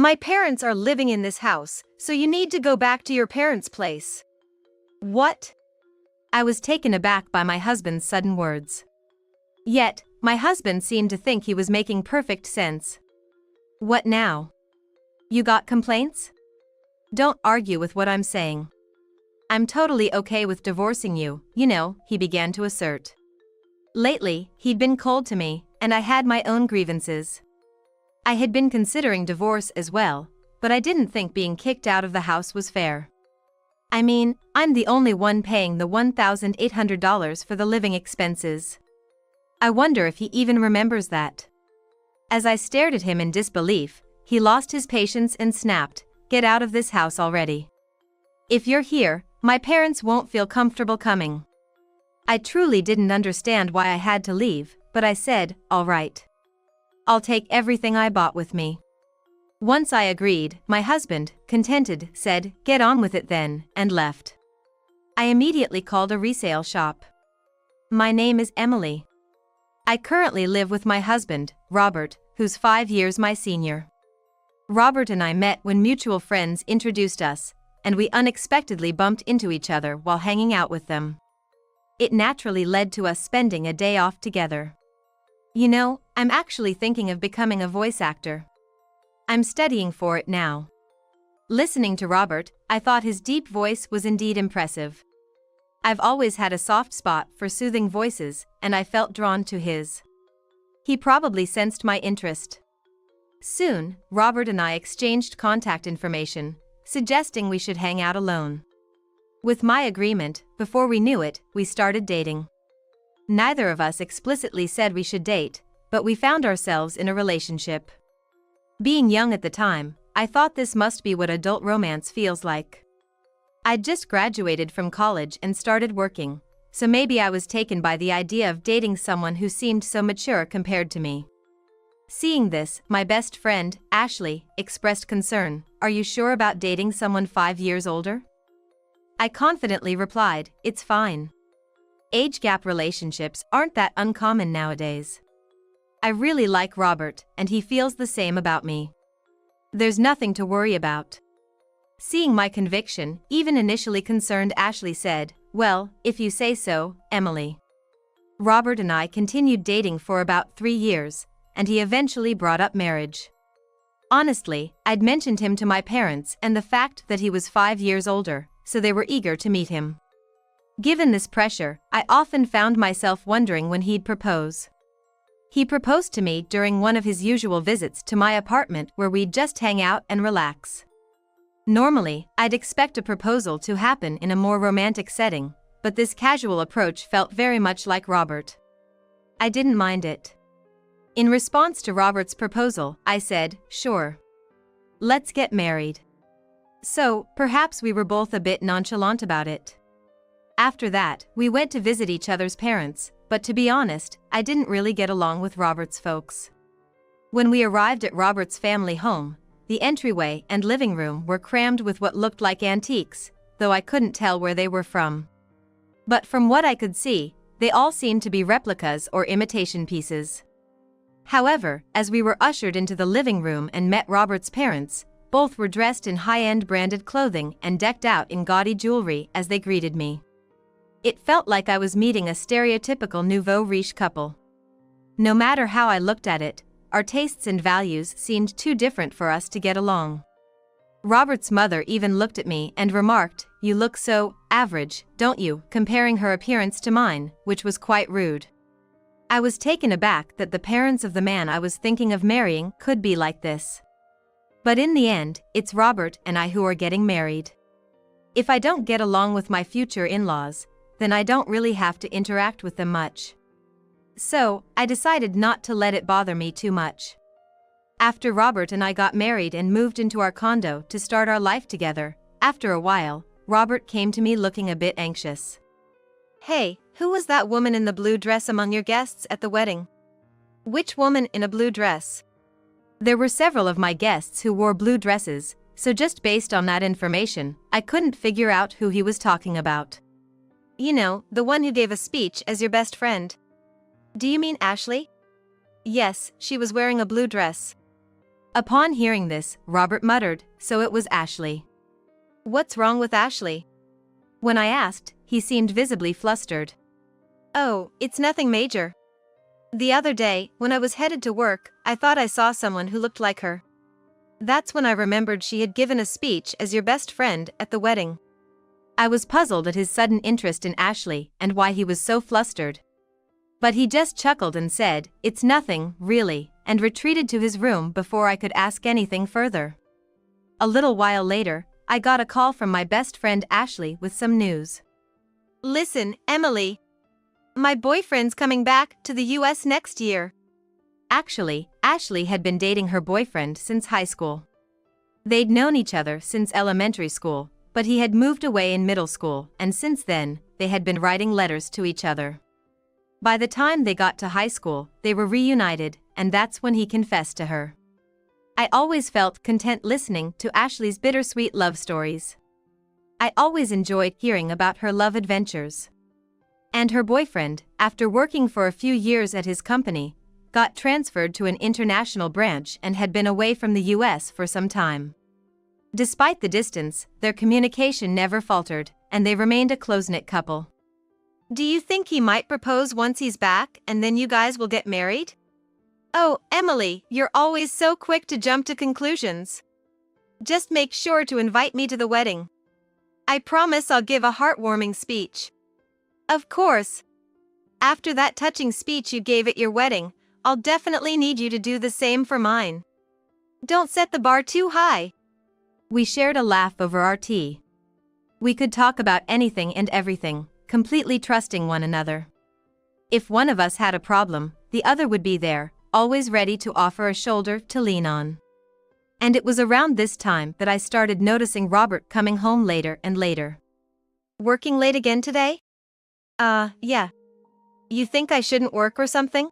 My parents are living in this house, so you need to go back to your parents' place. What? I was taken aback by my husband's sudden words. Yet, my husband seemed to think he was making perfect sense. What now? You got complaints? Don't argue with what I'm saying. I'm totally okay with divorcing you, he began to assert. Lately, he'd been cold to me, and I had my own grievances. I had been considering divorce as well, but I didn't think being kicked out of the house was fair. I mean, I'm the only one paying the $1,800 for the living expenses. I wonder if he even remembers that. As I stared at him in disbelief, he lost his patience and snapped, "Get out of this house already. If you're here, my parents won't feel comfortable coming." I truly didn't understand why I had to leave, but I said, "All right. I'll take everything I bought with me." Once I agreed, my husband, contented, said, "Get on with it then," and left. I immediately called a resale shop. My name is Emily. I currently live with my husband, Robert, who's 5 years my senior. Robert and I met when mutual friends introduced us, and we unexpectedly bumped into each other while hanging out with them. It naturally led to us spending a day off together. I'm actually thinking of becoming a voice actor. I'm studying for it now. Listening to Robert, I thought his deep voice was indeed impressive. I've always had a soft spot for soothing voices, and I felt drawn to his. He probably sensed my interest. Soon, Robert and I exchanged contact information, suggesting we should hang out alone. With my agreement, before we knew it, we started dating. Neither of us explicitly said we should date, but we found ourselves in a relationship. Being young at the time, I thought this must be what adult romance feels like. I'd just graduated from college and started working, so maybe I was taken by the idea of dating someone who seemed so mature compared to me. Seeing this, my best friend, Ashley, expressed concern. "Are you sure about dating someone 5 years older?" I confidently replied, "It's fine. Age gap relationships aren't that uncommon nowadays. I really like Robert, and he feels the same about me. There's nothing to worry about." Seeing my conviction, even initially concerned Ashley said, "Well, if you say so, Emily." Robert and I continued dating for about 3 years, and he eventually brought up marriage. Honestly, I'd mentioned him to my parents and the fact that he was 5 years older, so they were eager to meet him. Given this pressure, I often found myself wondering when he'd propose. He proposed to me during one of his usual visits to my apartment where we'd just hang out and relax. Normally, I'd expect a proposal to happen in a more romantic setting, but this casual approach felt very much like Robert. I didn't mind it. In response to Robert's proposal, I said, "Sure. Let's get married." So, perhaps we were both a bit nonchalant about it. After that, we went to visit each other's parents, but to be honest, I didn't really get along with Robert's folks. When we arrived at Robert's family home, the entryway and living room were crammed with what looked like antiques, though I couldn't tell where they were from. But from what I could see, they all seemed to be replicas or imitation pieces. However, as we were ushered into the living room and met Robert's parents, both were dressed in high-end branded clothing and decked out in gaudy jewelry as they greeted me. It felt like I was meeting a stereotypical nouveau riche couple. No matter how I looked at it, our tastes and values seemed too different for us to get along. Robert's mother even looked at me and remarked, "You look so average, don't you?" comparing her appearance to mine, which was quite rude. I was taken aback that the parents of the man I was thinking of marrying could be like this. But in the end, it's Robert and I who are getting married. If I don't get along with my future in-laws, then I don't really have to interact with them much. So, I decided not to let it bother me too much. After Robert and I got married and moved into our condo to start our life together, after a while, Robert came to me looking a bit anxious. "Hey, who was that woman in the blue dress among your guests at the wedding?" "Which woman in a blue dress?" There were several of my guests who wore blue dresses, so just based on that information, I couldn't figure out who he was talking about. The one who gave a speech as your best friend. Do you mean Ashley? Yes, she was wearing a blue dress. Upon hearing this, Robert muttered, so it was Ashley. What's wrong with Ashley? When I asked, he seemed visibly flustered. Oh, it's nothing major. The other day, when I was headed to work, I thought I saw someone who looked like her. That's when I remembered she had given a speech as your best friend at the wedding. I was puzzled at his sudden interest in Ashley and why he was so flustered. But he just chuckled and said, "It's nothing, really," and retreated to his room before I could ask anything further. A little while later, I got a call from my best friend Ashley with some news. Listen, Emily. My boyfriend's coming back to the US next year. Actually, Ashley had been dating her boyfriend since high school. They'd known each other since elementary school, but he had moved away in middle school, and since then, they had been writing letters to each other. By the time they got to high school, they were reunited, and that's when he confessed to her. I always felt content listening to Ashley's bittersweet love stories. I always enjoyed hearing about her love adventures. And her boyfriend, after working for a few years at his company, got transferred to an international branch and had been away from the US for some time. Despite the distance, their communication never faltered, and they remained a close-knit couple. Do you think he might propose once he's back and then you guys will get married? Oh, Emily, you're always so quick to jump to conclusions. Just make sure to invite me to the wedding. I promise I'll give a heartwarming speech. Of course. After that touching speech you gave at your wedding, I'll definitely need you to do the same for mine. Don't set the bar too high. We shared a laugh over our tea. We could talk about anything and everything, completely trusting one another. If one of us had a problem, the other would be there, always ready to offer a shoulder to lean on. And it was around this time that I started noticing Robert coming home later and later. Working late again today? Yeah. You think I shouldn't work or something?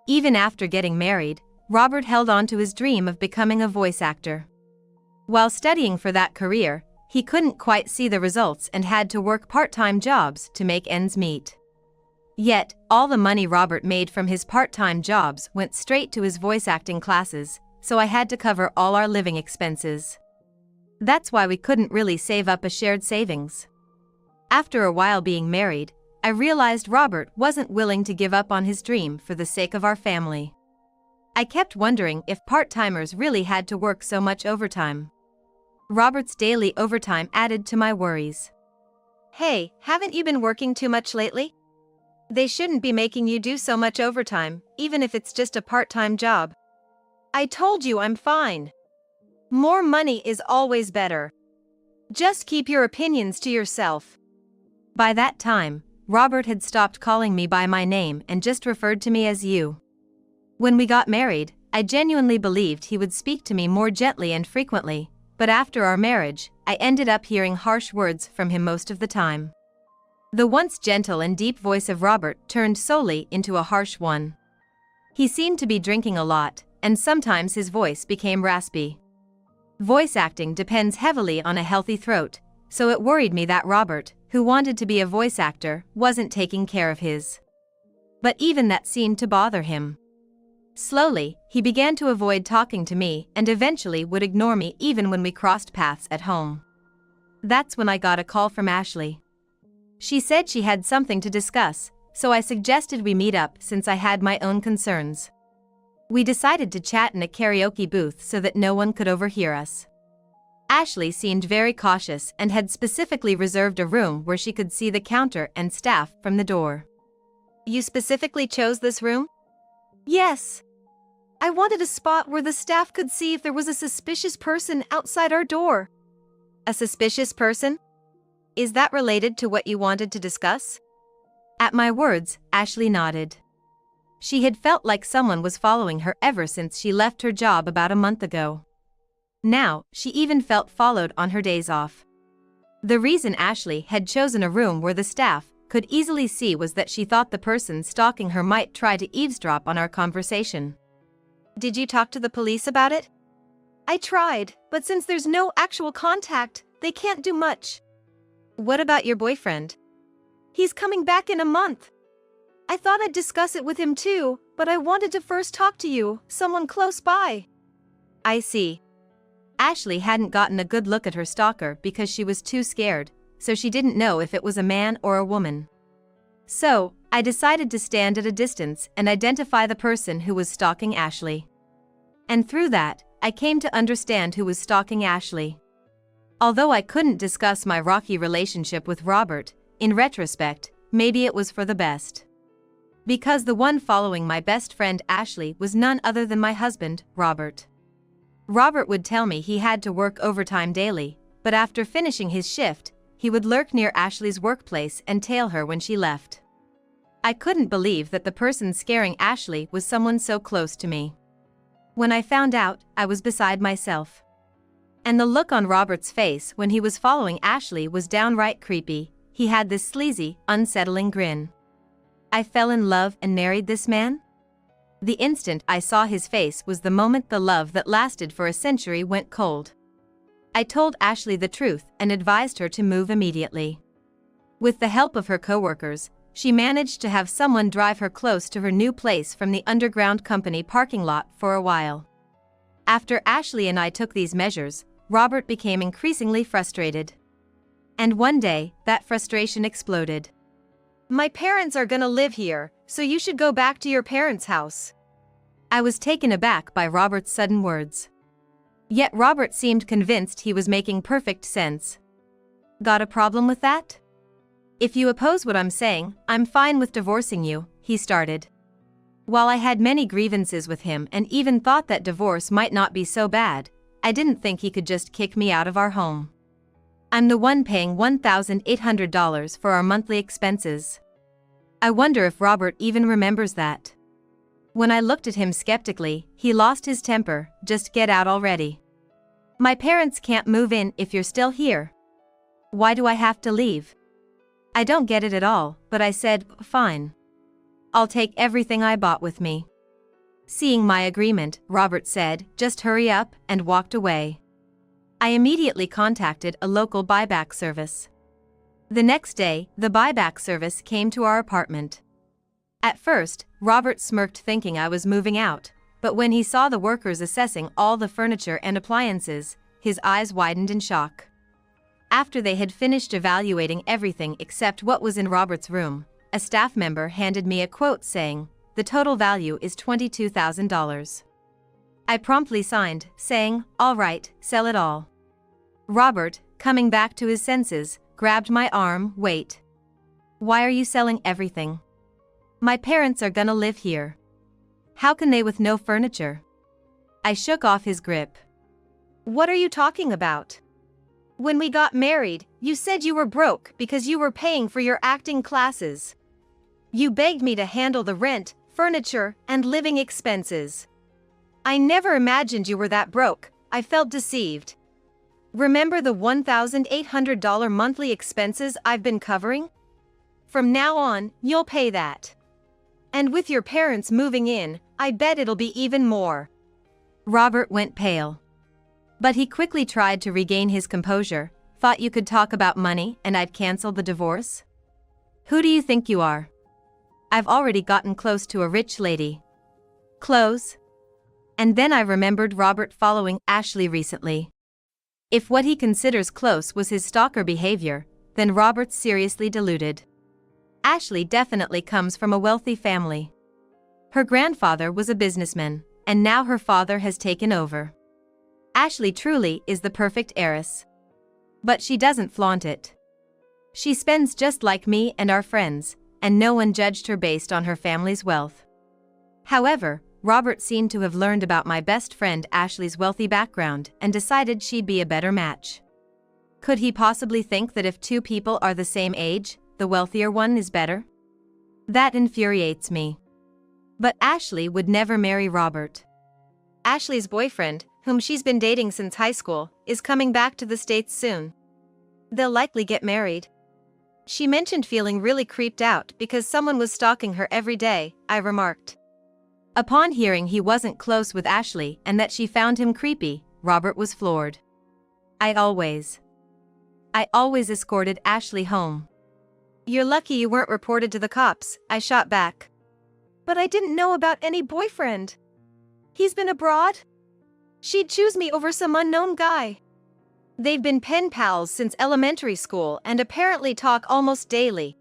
Even after getting married, Robert held on to his dream of becoming a voice actor. While studying for that career, he couldn't quite see the results and had to work part-time jobs to make ends meet. Yet, all the money Robert made from his part-time jobs went straight to his voice acting classes, so I had to cover all our living expenses. That's why we couldn't really save up a shared savings. After a while being married, I realized Robert wasn't willing to give up on his dream for the sake of our family. I kept wondering if part-timers really had to work so much overtime. Robert's daily overtime added to my worries. Hey, haven't you been working too much lately? They shouldn't be making you do so much overtime, even if it's just a part-time job. I told you I'm fine. More money is always better. Just keep your opinions to yourself. By that time, Robert had stopped calling me by my name and just referred to me as you. When we got married, I genuinely believed he would speak to me more gently and frequently, but after our marriage, I ended up hearing harsh words from him most of the time. The once gentle and deep voice of Robert turned solely into a harsh one. He seemed to be drinking a lot, and sometimes his voice became raspy. Voice acting depends heavily on a healthy throat, so it worried me that Robert, who wanted to be a voice actor, wasn't taking care of his. But even that seemed to bother him. Slowly, he began to avoid talking to me and eventually would ignore me even when we crossed paths at home. That's when I got a call from Ashley. She said she had something to discuss, so I suggested we meet up since I had my own concerns. We decided to chat in a karaoke booth so that no one could overhear us. Ashley seemed very cautious and had specifically reserved a room where she could see the counter and staff from the door. You specifically chose this room? Yes. I wanted a spot where the staff could see if there was a suspicious person outside our door. A suspicious person? Is that related to what you wanted to discuss? At my words, Ashley nodded. She had felt like someone was following her ever since she left her job about a month ago. Now, she even felt followed on her days off. The reason Ashley had chosen a room where the staff could easily see was that she thought the person stalking her might try to eavesdrop on our conversation. Did you talk to the police about it? I tried, but since there's no actual contact, they can't do much. What about your boyfriend? He's coming back in a month. I thought I'd discuss it with him too, but I wanted to first talk to you, someone close by. I see. Ashley hadn't gotten a good look at her stalker because she was too scared, so she didn't know if it was a man or a woman. So, I decided to stand at a distance and identify the person who was stalking Ashley. And through that, I came to understand who was stalking Ashley. Although I couldn't discuss my rocky relationship with Robert, in retrospect, maybe it was for the best. Because the one following my best friend Ashley was none other than my husband, Robert. Robert would tell me he had to work overtime daily, but after finishing his shift, he would lurk near Ashley's workplace and tail her when she left. I couldn't believe that the person scaring Ashley was someone so close to me. When I found out, I was beside myself. And the look on Robert's face when he was following Ashley was downright creepy. He had this sleazy, unsettling grin. I fell in love and married this man? The instant I saw his face was the moment the love that lasted for a century went cold. I told Ashley the truth and advised her to move immediately. With the help of her coworkers, she managed to have someone drive her close to her new place from the underground company parking lot for a while. After Ashley and I took these measures, Robert became increasingly frustrated. And one day, that frustration exploded. My parents are gonna live here, so you should go back to your parents' house. I was taken aback by Robert's sudden words. Yet Robert seemed convinced he was making perfect sense. Got a problem with that? If you oppose what I'm saying, I'm fine with divorcing you, he started. While I had many grievances with him and even thought that divorce might not be so bad, I didn't think he could just kick me out of our home. I'm the one paying $1,800 for our monthly expenses. I wonder if Robert even remembers that. When I looked at him skeptically, he lost his temper. Just get out already. My parents can't move in if you're still here. Why do I have to leave? I don't get it at all, but I said, fine. I'll take everything I bought with me. Seeing my agreement, Robert said, just hurry up, and walked away. I immediately contacted a local buyback service. The next day, the buyback service came to our apartment. At first, Robert smirked thinking I was moving out, but when he saw the workers assessing all the furniture and appliances, his eyes widened in shock. After they had finished evaluating everything except what was in Robert's room, a staff member handed me a quote saying, "The total value is $22,000. I promptly signed, saying, "All right, sell it all." Robert, coming back to his senses, grabbed my arm. "Wait. Why are you selling everything? My parents are gonna live here. How can they with no furniture?" I shook off his grip. What are you talking about? When we got married, you said you were broke because you were paying for your acting classes. You begged me to handle the rent, furniture, and living expenses. I never imagined you were that broke. I felt deceived. Remember the $1,800 monthly expenses I've been covering? From now on, you'll pay that. And with your parents moving in, I bet it'll be even more. Robert went pale. But he quickly tried to regain his composure. Thought you could talk about money and I'd cancel the divorce? Who do you think you are? I've already gotten close to a rich lady. Close? And then I remembered Robert following Ashley recently. If what he considers close was his stalker behavior, then Robert's seriously deluded. Ashley definitely comes from a wealthy family. Her grandfather was a businessman, and now her father has taken over. Ashley truly is the perfect heiress. But she doesn't flaunt it. She spends just like me and our friends, and no one judged her based on her family's wealth. However, Robert seemed to have learned about my best friend Ashley's wealthy background and decided she'd be a better match. Could he possibly think that if two people are the same age, the wealthier one is better? That infuriates me. But Ashley would never marry Robert. Ashley's boyfriend, whom she's been dating since high school, is coming back to the States soon. They'll likely get married. She mentioned feeling really creeped out because someone was stalking her every day, I remarked. Upon hearing he wasn't close with Ashley and that she found him creepy, Robert was floored. I always escorted Ashley home. You're lucky you weren't reported to the cops, I shot back. But I didn't know about any boyfriend. He's been abroad? She'd choose me over some unknown guy. They've been pen pals since elementary school and apparently talk almost daily.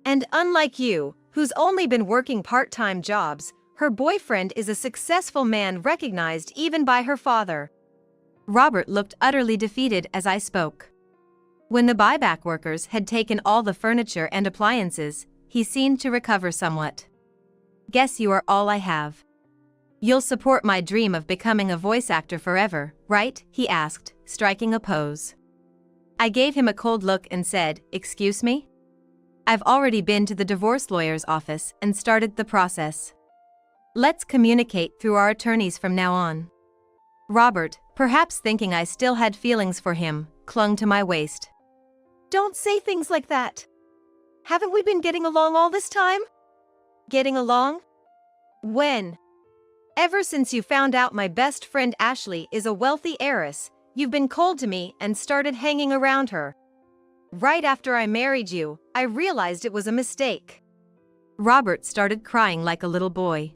And unlike you, who's only been working part-time jobs, her boyfriend is a successful man recognized even by her father. Robert looked utterly defeated as I spoke. When the buyback workers had taken all the furniture and appliances, he seemed to recover somewhat. Guess you are all I have. You'll support my dream of becoming a voice actor forever, right? He asked, striking a pose. I gave him a cold look and said, "Excuse me? I've already been to the divorce lawyer's office and started the process. Let's communicate through our attorneys from now on." Robert, perhaps thinking I still had feelings for him, clung to my waist. Don't say things like that. Haven't we been getting along all this time? Getting along? When? Ever since you found out my best friend Ashley is a wealthy heiress, you've been cold to me and started hanging around her. Right after I married you, I realized it was a mistake. Robert started crying like a little boy.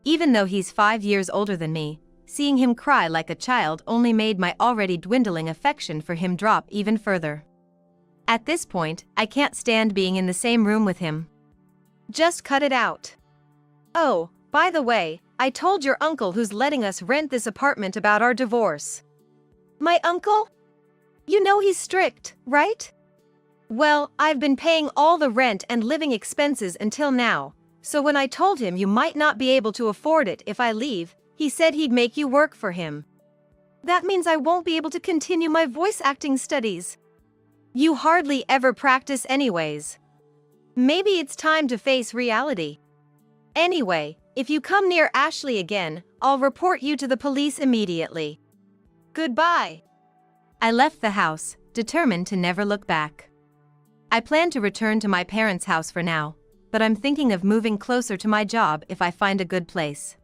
Even though he's 5 years older than me, seeing him cry like a child only made my already dwindling affection for him drop even further. At this point, I can't stand being in the same room with him. Just cut it out. Oh, by the way, I told your uncle who's letting us rent this apartment about our divorce. My uncle? You know he's strict, right? Well, I've been paying all the rent and living expenses until now, so when I told him you might not be able to afford it if I leave, he said he'd make you work for him. That means I won't be able to continue my voice acting studies. You hardly ever practice anyways. Maybe it's time to face reality. Anyway, if you come near Ashley again, I'll report you to the police immediately. Goodbye. I left the house, determined to never look back. I plan to return to my parents' house for now, but I'm thinking of moving closer to my job if I find a good place.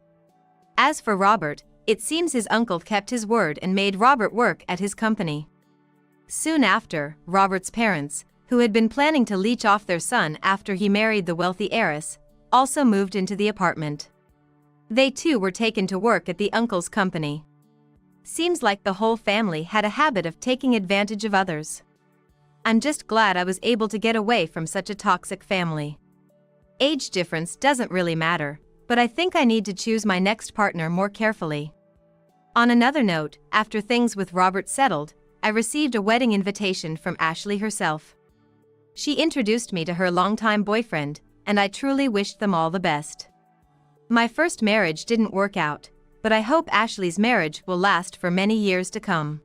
As for Robert, it seems his uncle kept his word and made Robert work at his company. Soon after, Robert's parents, who had been planning to leech off their son after he married the wealthy heiress, also moved into the apartment. They too were taken to work at the uncle's company. Seems like the whole family had a habit of taking advantage of others. I'm just glad I was able to get away from such a toxic family. Age difference doesn't really matter, but I think I need to choose my next partner more carefully. On another note, after things with Robert settled, I received a wedding invitation from Ashley herself. She introduced me to her longtime boyfriend, and I truly wished them all the best. My first marriage didn't work out, but I hope Ashley's marriage will last for many years to come.